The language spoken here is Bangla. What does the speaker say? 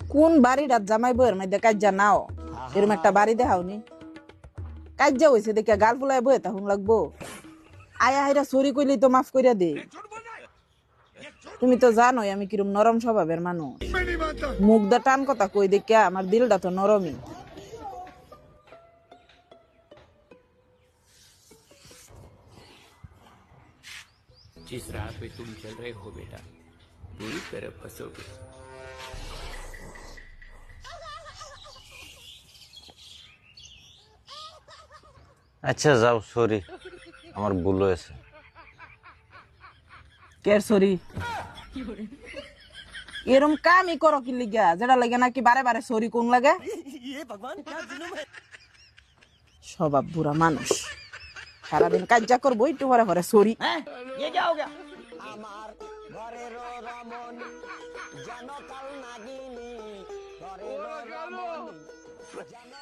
কোন বাড়িটার জামাই বইয়ের মধ্যে কাজ্জা নাও এরকম একটা বাড়ি দেখাওনি কাজ্জা হয়েছে দেখে গাল ফুলায় বয়ে তখন লাগবো আয়া হাইরা সরি কইলি তো মাফ কইরা দে তুমি তো জানোই আমি কিরম নরম স্বভাবের মানুষ মুখ দা টান কথা কই দেখে আমার দিলটা তো নরমই जिस राह पे तुम चल रहे हो बेटा पूरी तरह फंसोगे। আচ্ছা যাও, সরি, আমার ভুল হয়েছে। কের সরি এরম কামই করো কি লিগা যেটা লাগে নাকি বারে বারে সরি কোন লাগে স্বভাব বুড়া মানুষ সারাদিন কাজ্জা করবো একটু পরে পরে সরি আমার ঘরের রমণী যেন কাল নাগিনী ঘরের রমণী যেন